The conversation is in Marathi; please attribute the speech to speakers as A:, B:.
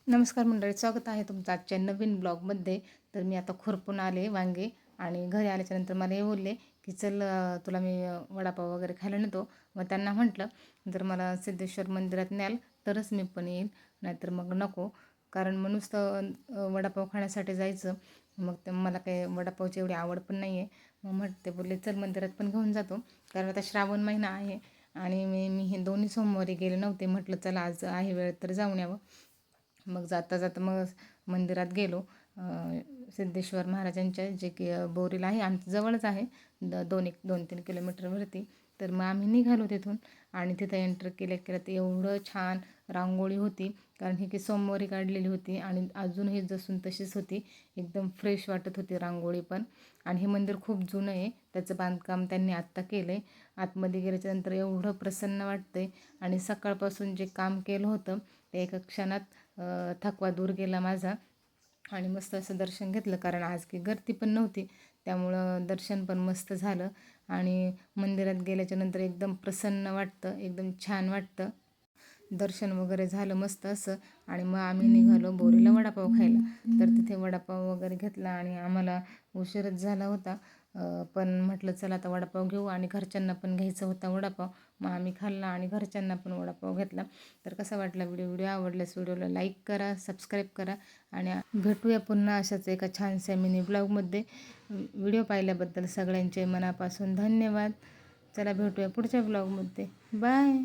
A: नमस्कार मंडळी, स्वागत आहे तुमचं आजच्या नवीन ब्लॉगमध्ये. तर मी आता खुरपून आले वांगे आणि घरी आल्याच्यानंतर मला हे बोलले की चल तुला मी वडापाव वगैरे खायला नेतो. मग त्यांना म्हटलं जर मला सिद्धेश्वर मंदिरात न्याल तरच मी पण येईल, नाहीतर मग नको. कारण मग नुसतं वडापाव खाण्यासाठी जायचं, मग ते मला काही वडापावची एवढी आवड पण नाही आहे. मग ते बोलले चल मंदिरात पण घेऊन जातो, कारण आता श्रावण महिना आहे आणि मी हे दोन्ही सोमवारी गेले नव्हते. म्हटलं चला आज आहे वेळ तर जाऊन यावं. मग जाता जाता मग मंदिरात गेलो. सिद्धेश्वर महाराजांच्या जे की बोरीला आहे, आमच्या जवळच आहे, 2-3 किलोमीटरवरती. तर मग आम्ही निघालो तिथून आणि तिथं एंटर केल्या केल्या ते एवढं छान रांगोळी होती, कारण ही की सोमवारी काढलेली होती आणि अजूनही जसून तशीच होती. एकदम फ्रेश वाटत होती रांगोळी पण. आणि हे मंदिर खूप जुनं आहे, त्याचं बांधकाम त्यांनी आत्ता केलं आहे. आतमध्ये गेल्याच्यानंतर एवढं प्रसन्न वाटतंय आणि सकाळपासून जे काम केलं होतं ते एका क्षणात थकवा दूर गेला माझा. आणि मस्त असं दर्शन घेतलं, कारण आज की गर्दी पण नव्हती, त्यामुळं दर्शन पण मस्त झालं. आणि मंदिरात गेल्याच्यानंतर एकदम प्रसन्न वाटतं, एकदम छान वाटतं. दर्शन वगैरे झालं मस्त असं. आणि मग आम्ही निघालो बोरीला वडापाव खायला. तर तिथे वडापाव वगैरे घेतला आणि आम्हाला उशीरच झाला होता. पण म्हटलं चला आता वडापाव घेऊ आणि घरच्यांना पण घ्यायचा होता वडापाव. मग आम्ही खाल्ला आणि घरच्यांना पण वडापाव घेतला. तर कसा वाटला व्हिडिओ आवडल्यास व्हिडिओला लाईक करा, सबस्क्राईब करा आणि भेटूया पुन्हा अशाच एका छानशा मिनी ब्लॉगमध्ये. व्हिडिओ पाहिल्याबद्दल सगळ्यांचे मनापासून धन्यवाद. चला भेटूया पुढच्या ब्लॉगमध्ये. बाय.